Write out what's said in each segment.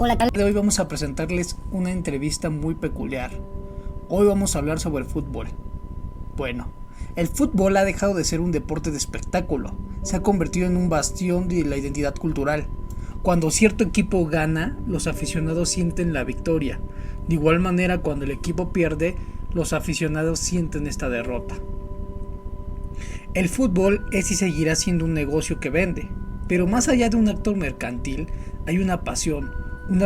Hola, ¿qué tal? De hoy vamos a presentarles una entrevista muy peculiar. Hoy vamos a hablar sobre el fútbol. Bueno, el fútbol ha dejado de ser un deporte de espectáculo, se ha convertido en un bastión de la identidad cultural. Cuando cierto equipo gana, los aficionados sienten la victoria. De igual manera, cuando el equipo pierde, los aficionados sienten esta derrota. El fútbol es y seguirá siendo un negocio que vende, pero más allá de un actor mercantil, hay una pasión, un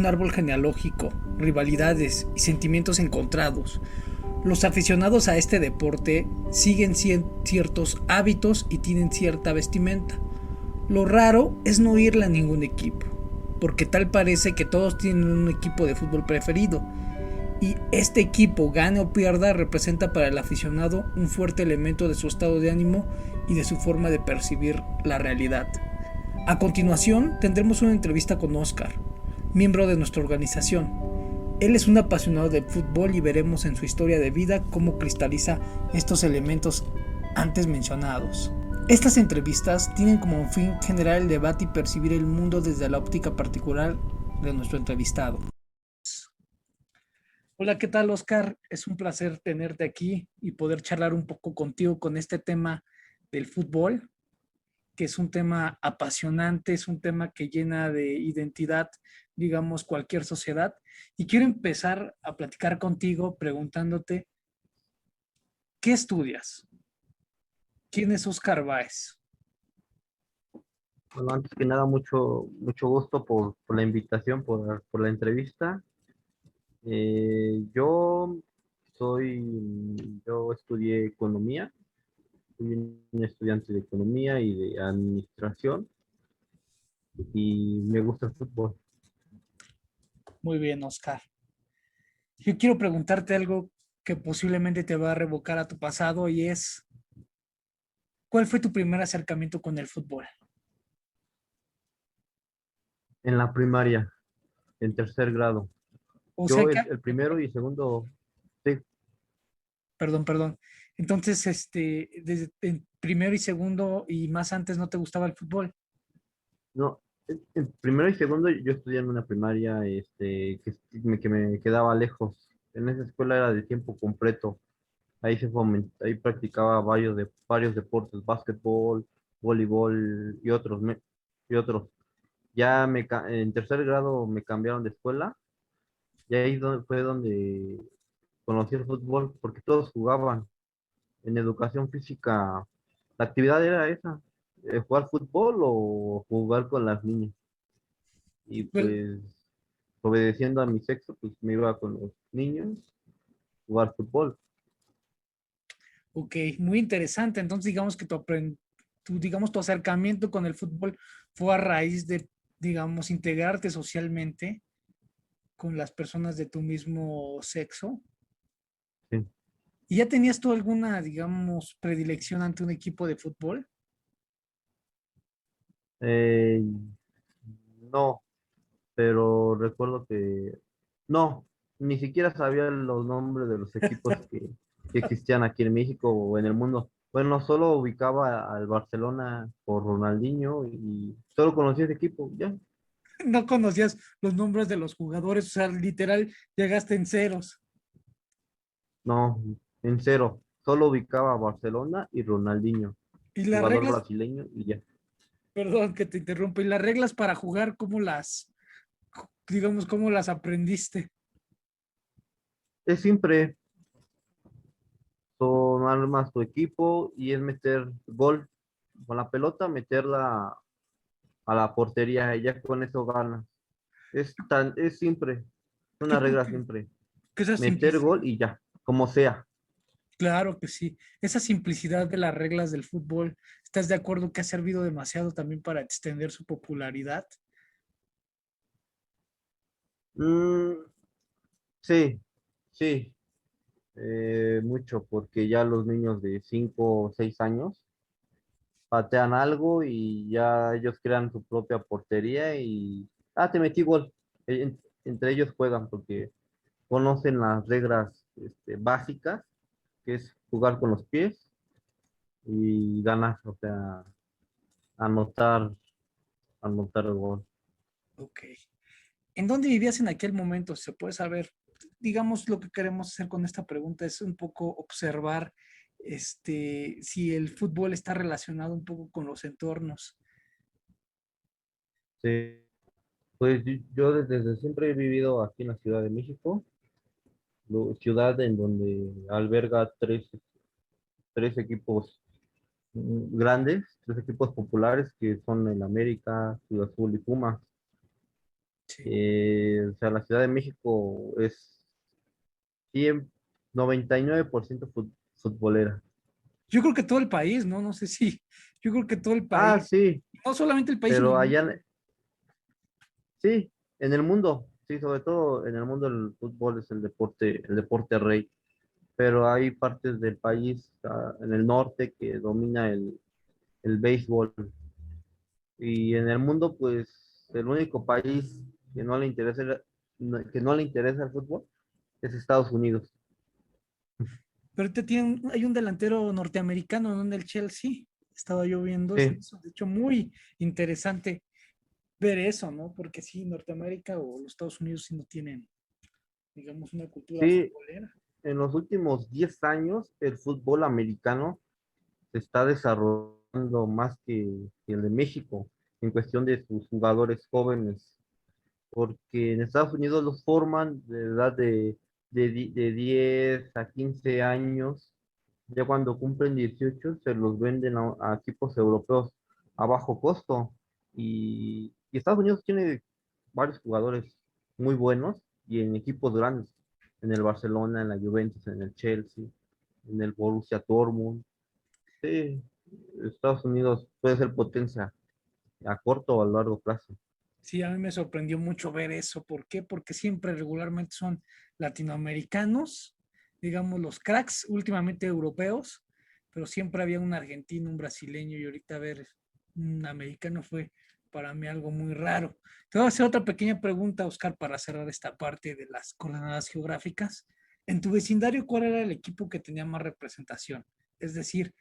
árbol genealógico, rivalidades y sentimientos encontrados. Los aficionados a este deporte siguen ciertos hábitos y tienen cierta vestimenta. Lo raro es no irle a ningún equipo, porque tal parece que todos tienen un equipo de fútbol preferido, y este equipo, gane o pierda, representa para el aficionado un fuerte elemento de su estado de ánimo y de su forma de percibir la realidad. A continuación tendremos una entrevista con Oscar, miembro de nuestra organización. Él es un apasionado del fútbol y veremos en su historia de vida cómo cristaliza estos elementos antes mencionados. Estas entrevistas tienen como fin generar el debate y percibir el mundo desde la óptica particular de nuestro entrevistado. Hola, ¿qué tal, Oscar? Es un placer tenerte aquí y poder charlar un poco contigo con este tema del fútbol, que es un tema apasionante, es un tema que llena de identidad, digamos, cualquier sociedad. Y quiero empezar a platicar contigo preguntándote, ¿qué estudias? ¿Quién es Oscar Báez? Bueno, antes que nada, mucho gusto por la invitación, por la entrevista. Yo yo estudié economía, soy un estudiante de economía y de administración y me gusta el fútbol. Muy bien, Oscar. Yo quiero preguntarte algo que posiblemente te va a revocar a tu pasado y es, ¿cuál fue tu primer acercamiento con el fútbol? En la primaria, en tercer grado. O sea Yo que, el primero y segundo, sí, perdón. Entonces, desde en primero y segundo y más antes no te gustaba el fútbol. no, en primero y segundo yo estudié en una primaria que me quedaba lejos. En esa escuela era de tiempo completo. Ahí practicaba varios deportes, básquetbol, voleibol y otros. En tercer grado me cambiaron de escuela y fue donde conocí el fútbol, porque todos jugaban. En educación física, la actividad era esa, jugar fútbol o jugar con las niñas. Y Well, pues, obedeciendo a mi sexo, pues me iba con los niños, jugar fútbol. ok, muy interesante. Entonces, digamos que digamos, tu acercamiento con el fútbol fue a raíz de, digamos, integrarte socialmente con las personas de tu mismo sexo. Sí. ¿Y ya tenías tú alguna, digamos, predilección ante un equipo de fútbol? Eh, no, pero recuerdo que no, ni siquiera sabía los nombres de los equipos que existían aquí en México o en el mundo. Bueno, solo ubicaba al Barcelona por Ronaldinho y solo conocía ese equipo, ya. No conocías los nombres de los jugadores, o sea, literal, llegaste en ceros. No, en cero. Solo ubicaba a Barcelona y Ronaldinho, Y las jugador reglas, brasileño y ya. perdón que te interrumpa, y las reglas para jugar, digamos, cómo las aprendiste? Es siempre, son armas tu equipo y es meter gol con la pelota, meterla a la portería y ya con eso ganas. Es siempre, una Yo creo regla siempre. que esa Meter simplicidad, gol y ya, como sea. claro que sí, esa simplicidad de las reglas del fútbol, ¿estás de acuerdo que ha servido demasiado también para extender su popularidad? Mm, sí, sí, mucho, porque ya los niños de 5 o 6 años patean algo y ya ellos crean su propia portería te metí gol. Entre ellos juegan porque conocen las reglas básicas, que es jugar con los pies y ganar, o sea, anotar, anotar el gol. Ok. ¿En dónde vivías en aquel momento? Se puede saber. Digamos, lo que queremos hacer con esta pregunta es un poco observar si el fútbol está relacionado un poco con los entornos. Sí, pues yo desde siempre he vivido aquí en la Ciudad de México, ciudad en donde alberga tres equipos grandes, tres equipos populares que son el América, Cruz Azul y Pumas. Sí. O sea, la Ciudad de México es 100, 99% futbolera. Yo creo que todo el país, ¿no? No sé si, yo creo que todo el Ah, país, sí, no solamente el país, sino pero el mundo. sí, en el mundo, sí, sobre todo en el mundo el fútbol es el deporte rey, pero hay partes del país, en el norte, que domina el béisbol. Y en el mundo, pues, el único país que no le interesa, que no le interesa el fútbol es Estados Unidos. Pero ahorita hay un delantero norteamericano, ¿no? En el Chelsea. Estaba yo viendo, se me Sí, hizo, de hecho, muy interesante ver eso, ¿no? Porque sí, Norteamérica o los Estados Unidos sí no tienen, digamos, una cultura sí, futbolera. en los últimos 10 años el fútbol americano se está desarrollando más que el de México en cuestión de sus jugadores jóvenes, porque en Estados Unidos los forman de edad de 10 a 15 años, ya cuando cumplen 18 se los venden a equipos europeos a bajo costo, y Estados Unidos tiene varios jugadores muy buenos y en equipos grandes, en el Barcelona, en la Juventus, en el Chelsea, en el Borussia Dortmund. Sí, Estados Unidos puede ser potencia a corto o a largo plazo. Sí, a mí me sorprendió mucho ver eso. ¿Por qué? Porque siempre regularmente son latinoamericanos, digamos los cracks, últimamente europeos, pero siempre había un argentino, un brasileño y ahorita ver un americano fue para mí algo muy raro. Te voy a hacer otra pequeña pregunta, Oscar, para cerrar esta parte de las coordenadas geográficas. En tu vecindario, ¿cuál era el equipo que tenía más representación? Es decir,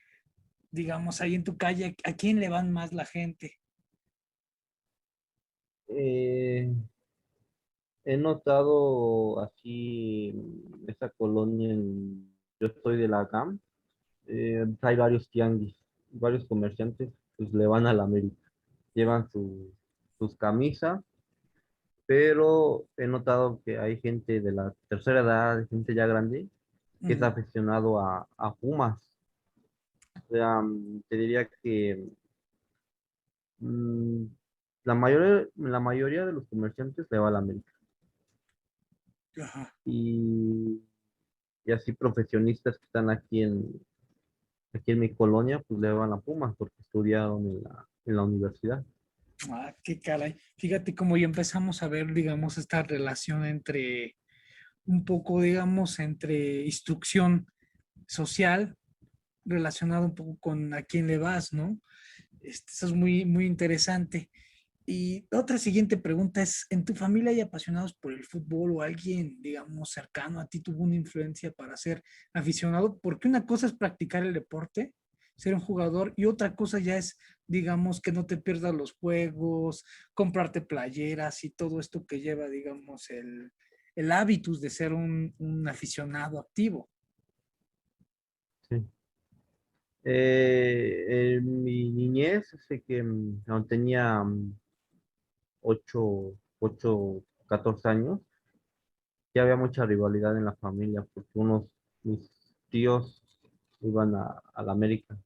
digamos, ahí en tu calle, ¿a quién le van más la gente? Eh, He notado aquí esa colonia, yo estoy de la GAM, hay varios tianguis, varios comerciantes, pues le van a la América, llevan sus camisas, pero he notado que hay gente de la tercera edad, gente ya grande, que es Ujú. aficionado a Pumas. O sea, te diría que mm, la mayoría de los comerciantes le va a la América. Ajá. Y, y así profesionistas que están aquí en mi colonia, pues le van a Pumas porque estudiaron en la universidad. Ah, qué caray. Fíjate cómo ya empezamos a ver, digamos, esta relación entre un poco, digamos, entre instrucción social relacionado un poco con a quién le vas, ¿no? Eso es muy, muy interesante. Y otra siguiente pregunta es, ¿en tu familia hay apasionados por el fútbol o alguien, digamos, cercano a ti tuvo una influencia para ser aficionado? Porque una cosa es practicar el deporte, ser un jugador, y otra cosa ya es, digamos, que no te pierdas los juegos, comprarte playeras y todo esto que lleva, digamos, el hábitus de ser un aficionado activo. Sí. En mi niñez, sé que cuando tenía 8, 14 años, ya había mucha rivalidad en la familia porque mis tíos iban a la América.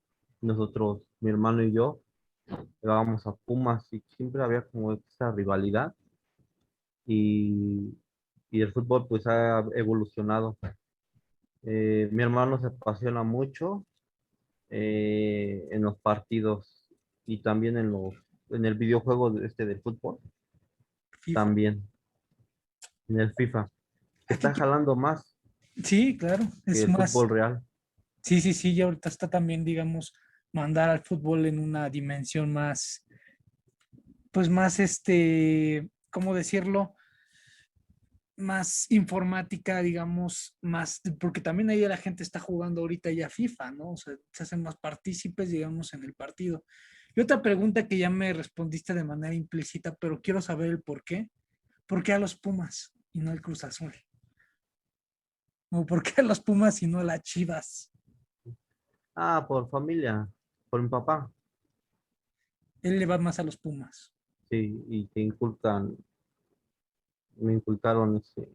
Nosotros, mi hermano y yo, íbamos a Pumas y siempre había como esa rivalidad y, y el fútbol pues ha evolucionado. Mi hermano se apasiona mucho en los partidos y también en el videojuego de fútbol, FIFA. también en el FIFA, que ¿A qué está equipo? jalando más Sí, claro, que es el más. fútbol real. Sí, sí, sí, y ahorita está también, digamos, mandar al fútbol en una dimensión más, pues más, ¿cómo decirlo? Más informática, digamos, más, porque también ahí la gente está jugando ahorita ya FIFA, ¿no? O sea, se hacen más partícipes, digamos, en el partido. Y otra pregunta que ya me respondiste de manera implícita, pero quiero saber el por qué. ¿Por qué a los Pumas y no al Cruz Azul? ¿O por qué a los Pumas y no a las Chivas? Ah, por familia, por mi papá. Él le va más a los Pumas. Sí, y me inculcaron ese,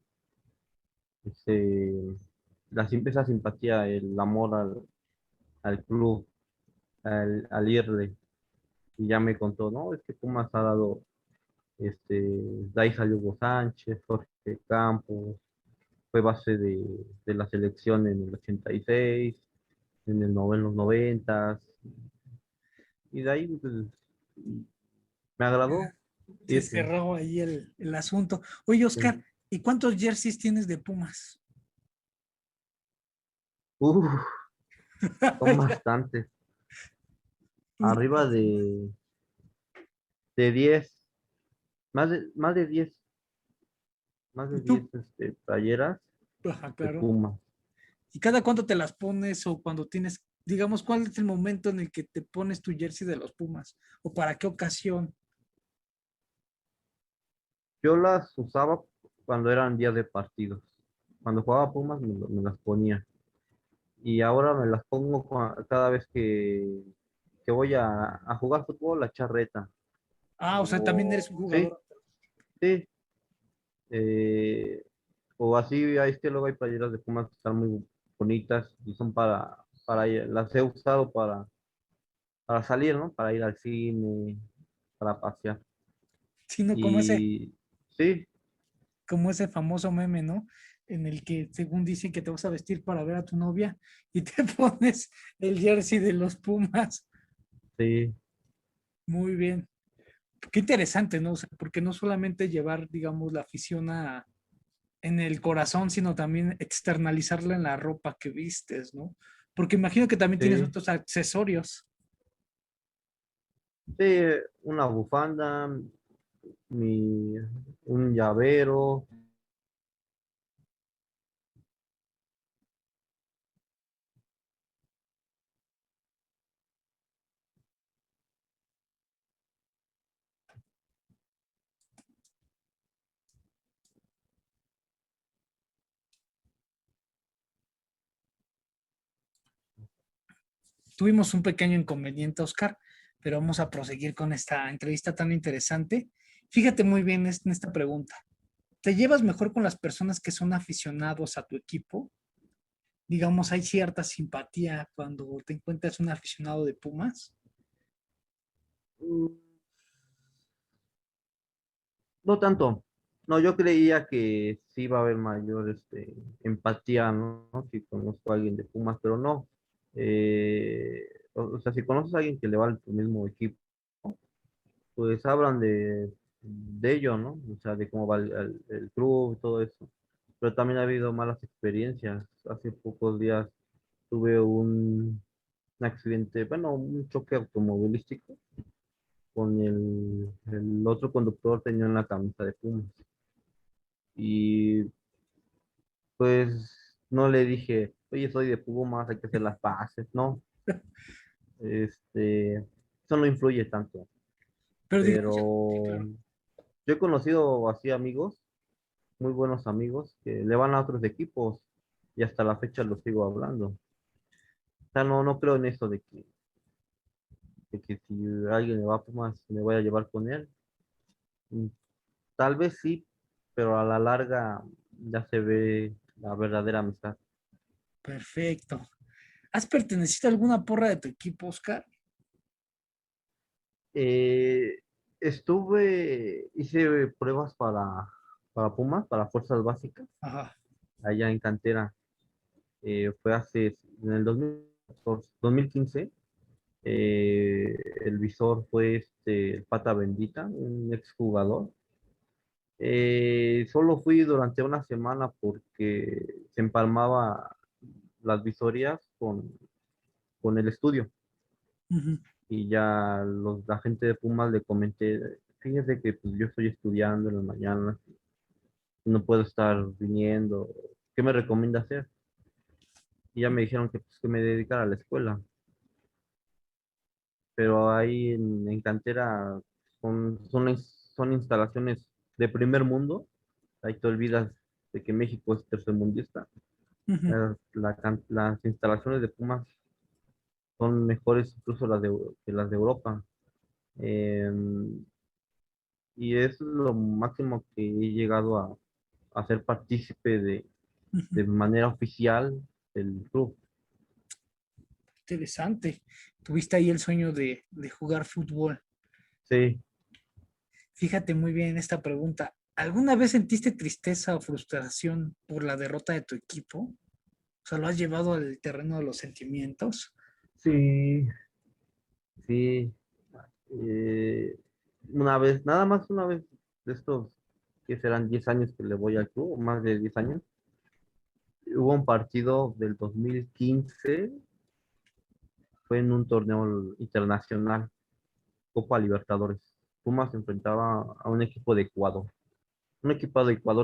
esa simpatía, el amor al club, al irle. Y ya me contó, no, es que Pumas ha dado, de ahí salió Hugo Sánchez, Jorge Campos, fue base de la selección en el 86, en los 90, y de ahí pues, me agradó Se irle. cerró ahí el asunto. Oye, Oscar, Sí. ¿y cuántos jerseys tienes de Pumas? Uf, son bastantes, arriba de 10, más de 10, más de ¿Y 10 tú? playeras Ajá, de claro. Pumas. ¿Y cada cuánto te las pones o cuando tienes, digamos, cuál es el momento en el que te pones tu jersey de los Pumas? ¿O para qué ocasión? Yo las usaba cuando eran días de partidos. Cuando jugaba Pumas me las ponía. Y ahora me las pongo cada vez que voy a jugar fútbol, a charreta. Ah, o sea, también eres un Sí, jugador. sí. eh, o así, es que luego hay playeras de Pumas que están muy bonitas y son las he usado para salir, ¿no? Para ir al cine, para pasear. Sino Y sí, como ese famoso meme, ¿no? En el que según dicen que te vas a vestir para ver a tu novia y te pones el jersey de los Pumas. sí, Muy bien. Qué interesante, ¿no? O sea, porque no solamente llevar, digamos, la afición en el corazón, sino también externalizarla en la ropa que vistes, ¿no? Porque imagino que también tienes sí. otros accesorios. Sí, una bufanda, mi, un llavero. Tuvimos un pequeño inconveniente, Oscar, pero vamos a proseguir con esta entrevista tan interesante. Fíjate muy bien en esta pregunta. ¿Te llevas mejor con las personas que son aficionados a tu equipo? Digamos, hay cierta simpatía cuando te encuentras un aficionado de Pumas. Mm, no tanto. No, yo creía que sí iba a haber mayor empatía, ¿no? Si conozco a alguien de Pumas, pero no. O sea, si conoces a alguien que le va al tu mismo equipo, pues hablan de ello, ¿no? O sea, de cómo va el club y todo eso. Pero también ha habido malas experiencias. Hace pocos días tuve un accidente, bueno, un choque automovilístico con el otro conductor tenía una camisa de Pumas. Y pues no le dije, oye, soy de Pumas, hay que hacer las paces, no. Eso no influye tanto. Pero digamos, sí, Pero claro. yo he conocido así amigos, muy buenos amigos, que le van a otros equipos y hasta la fecha los sigo hablando. O sea, no creo en eso de que si alguien le va a Pumas, me voy a llevar con él. Mm, Tal vez sí, pero a la larga ya se ve la verdadera amistad. Perfecto. ¿Has pertenecido a alguna porra de tu equipo, Oscar? Eh, hice pruebas para Pumas, para fuerzas básicas, Ajá. allá en cantera. Fue en el 2015. eh, el visor fue el Pata Bendita, un exjugador. Solo fui durante una semana porque se empalmaba las visorías con el estudio. Ujú. Y ya la gente de Pumas le comenté, fíjese que pues, yo estoy estudiando en las mañanas, no puedo estar viniendo, ¿qué me recomienda hacer? Y ya me dijeron que, pues, que me dedicara a la escuela, pero ahí en cantera son instalaciones de primer mundo. Ahí te olvidas de que México es tercermundista. Ujú. Las instalaciones de Pumas son mejores incluso que las de Europa. Eh, y es lo máximo que he llegado a ser partícipe Ujú. de manera oficial del club. Interesante. Tuviste ahí el sueño de jugar fútbol. Sí, Fíjate muy bien esta pregunta. ¿Alguna vez sentiste tristeza o frustración por la derrota de tu equipo? O sea, ¿lo has llevado al terreno de los sentimientos? sí, sí. Eh, una vez, nada más una vez de estos, que serán 10 años que le voy al club, o más de 10 años, hubo un partido del 2015, fue en un torneo internacional, Copa Libertadores. Pumas se enfrentaba a un equipo de Ecuador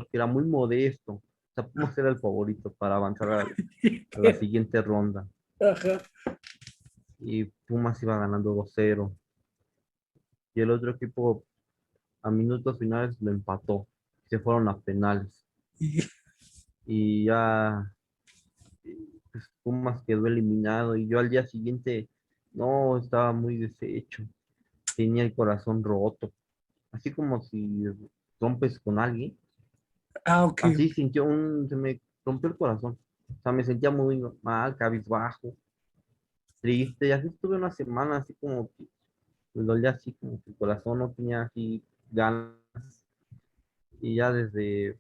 que era muy modesto. O sea, Ah, Pumas era el favorito para avanzar a la siguiente ronda. ajá. Y Pumas iba ganando 2-0. Y el otro equipo a minutos finales lo empató. Se fueron a penales. Y- Y ya pues, Pumas quedó eliminado. Y yo al día siguiente, no, estaba muy deshecho. Tenía el corazón roto. Así como si rompes con alguien. ok. Así se me rompió el corazón. O sea, me sentía muy mal, cabizbajo, triste. Y así estuve una semana, así como que me dolía así como que el corazón no tenía así ganas. Y ya desde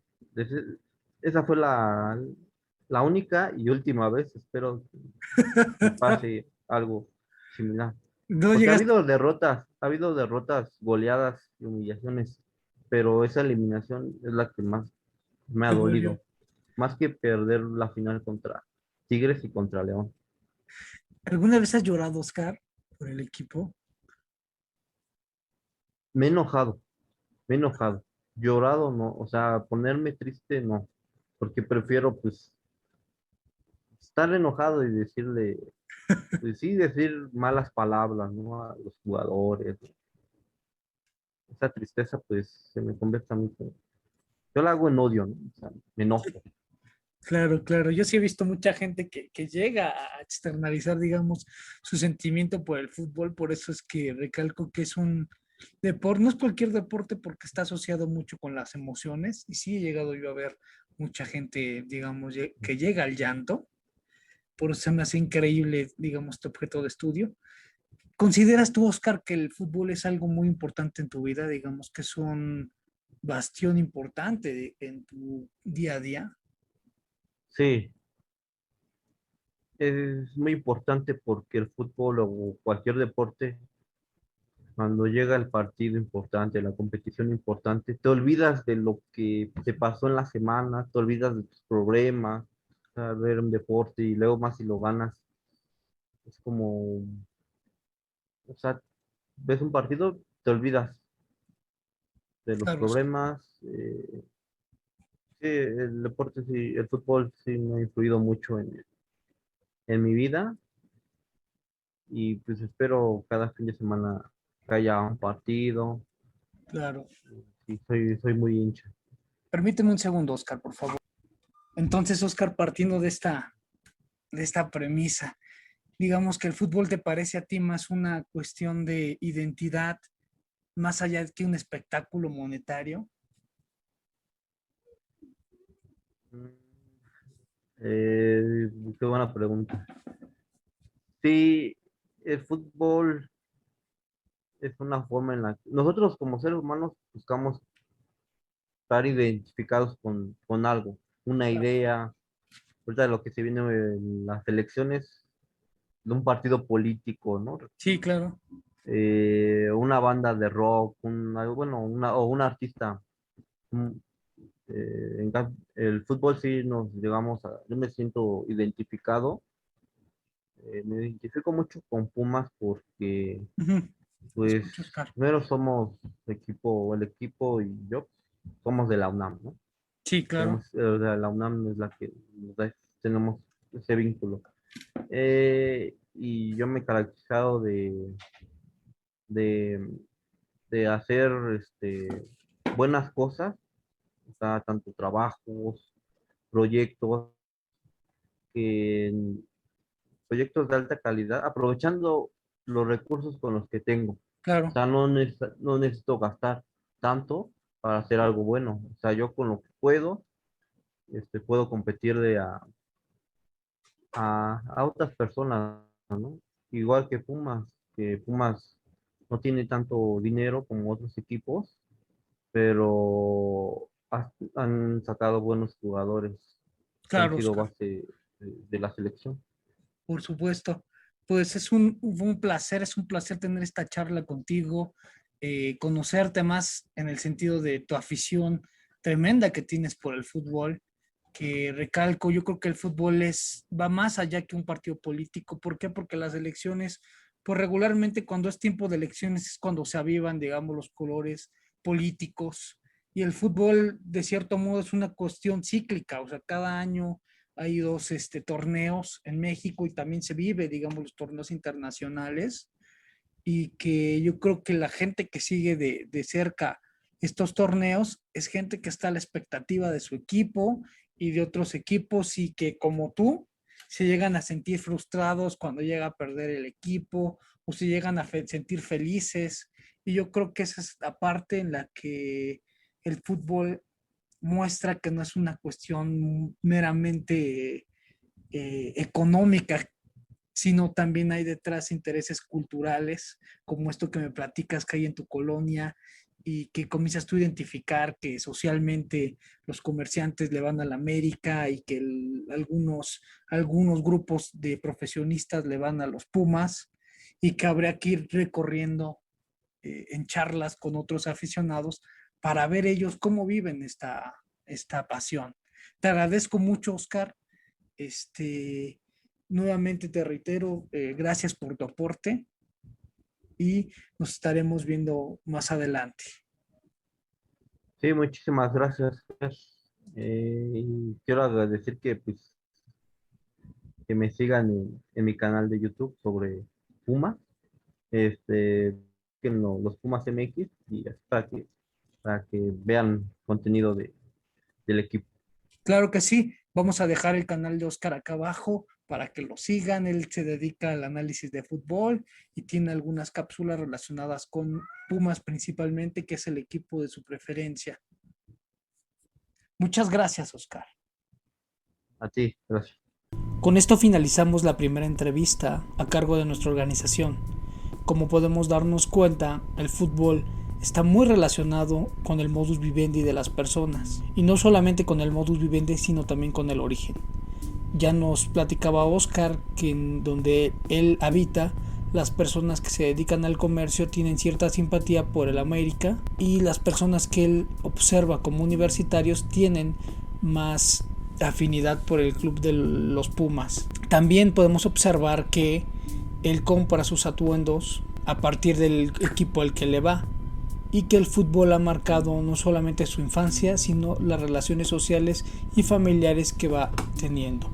esa fue la única y última vez, espero que pase algo similar. No Porque llegaste. ha habido derrotas, goleadas y humillaciones, pero esa eliminación es la que más me ha Te dolió. dolido, más que perder la final contra Tigres y contra León. ¿Alguna vez has llorado, Oscar, por el equipo? Me he enojado, me he enojado, llorado no, o sea, ponerme triste no, porque prefiero pues estar enojado y decirle, pues sí, decir malas palabras, ¿no? A los jugadores. Esa tristeza, pues, se me convierte a mí. Yo la hago en odio, ¿no? O sea, me enojo. Claro, claro. Yo sí he visto mucha gente que llega a externalizar, digamos, su sentimiento por el fútbol. Por eso es que recalco que es un deporte, no es cualquier deporte porque está asociado mucho con las emociones. Y sí he llegado yo a ver mucha gente, digamos, que llega al llanto. Por eso se me hace increíble, digamos, este objeto de estudio. ¿Consideras tú, Oscar, que el fútbol es algo muy importante en tu vida? Digamos que es un bastión importante en tu día a día. Sí, es muy importante porque el fútbol o cualquier deporte, cuando llega el partido importante, la competición importante, te olvidas de lo que te pasó en la semana, te olvidas de tus problemas, o sea, ver un deporte y luego más si lo ganas, es como, o sea, ves un partido, te olvidas de los Claro, Oscar. problemas. Sí, el deporte, sí, el fútbol sí me ha influido mucho en mi vida y pues espero cada fin de semana que haya un partido. Claro. Sí, soy muy hincha. Permíteme un segundo, Oscar, por favor. Entonces, Oscar, partiendo de esta premisa, digamos que el fútbol te parece a ti más una cuestión de identidad, más allá de que un espectáculo monetario. Mm, qué buena pregunta. Sí, el fútbol es una forma en la que nosotros como seres humanos buscamos estar identificados con algo, una idea. Ahorita lo que se viene en las elecciones de un partido político, ¿no? Sí, claro. Una banda de rock, bueno, o un artista. Mm, el fútbol sí yo me siento identificado, me identifico mucho con Pumas porque, Ujú. Te pues, escucho, Oscar. primero somos el equipo y yo somos de la UNAM, ¿no? Sí, claro. La UNAM es la que tenemos ese vínculo. Y yo me he caracterizado de, de hacer buenas cosas, o sea, tanto trabajos, proyectos, que, proyectos de alta calidad, aprovechando los recursos con los que tengo. O Claro, sea, no necesito gastar tanto para hacer algo bueno. O sea, yo con lo que puedo, puedo competir a otras personas, ¿no? Igual que Pumas no tiene tanto dinero como otros equipos, pero han sacado buenos jugadores que han claro, sido Oscar. base de la selección. Por supuesto. Pues fue es un placer tener esta charla contigo, conocerte más en el sentido de tu afición tremenda que tienes por el fútbol, que recalco, yo creo que el fútbol va más allá que un partido político. ¿Por qué? Porque las elecciones, pues regularmente cuando es tiempo de elecciones es cuando se avivan, digamos, los colores políticos. Y el fútbol, de cierto modo, es una cuestión cíclica, o sea, cada año hay dos torneos en México y también se vive, digamos, los torneos internacionales y que yo creo que la gente que sigue de cerca estos torneos es gente que está a la expectativa de su equipo y de otros equipos y que como tú se llegan a sentir frustrados cuando llega a perder el equipo o se llegan a sentir felices y yo creo que esa es la parte en la que el fútbol muestra que no es una cuestión meramente económica, sino también hay detrás intereses culturales, como esto que me platicas que hay en tu colonia y que comienzas tú a identificar que socialmente los comerciantes le van a la América y que algunos grupos de profesionistas le van a los Pumas y que habría que ir recorriendo en charlas con otros aficionados para ver ellos cómo viven esta pasión. Te agradezco mucho, Oscar. Este, nuevamente te reitero, gracias por tu aporte y nos estaremos viendo más adelante. Sí, muchísimas gracias. Y quiero agradecer que, pues, que me sigan en mi canal de YouTube sobre Pumas, que los Pumas MX, y es para que vean contenido del equipo. Claro que sí, vamos a dejar el canal de Oscar acá abajo para que lo sigan. Él se dedica al análisis de fútbol y tiene algunas cápsulas relacionadas con Pumas principalmente, que es el equipo de su preferencia. Muchas gracias, Oscar. A ti, gracias. Con esto finalizamos la primera entrevista a cargo de nuestra organización. Como podemos darnos cuenta, el fútbol está muy relacionado con el modus vivendi de las personas, y no solamente con el modus vivendi, sino también con el origen. Ya nos platicaba Oscar que en donde él habita, las personas que se dedican al comercio tienen cierta simpatía por el América y las personas que él observa como universitarios tienen más afinidad por el club de los Pumas. También podemos observar que él compra sus atuendos a partir del equipo al que le va y que el fútbol ha marcado no solamente su infancia, sino las relaciones sociales y familiares que va teniendo.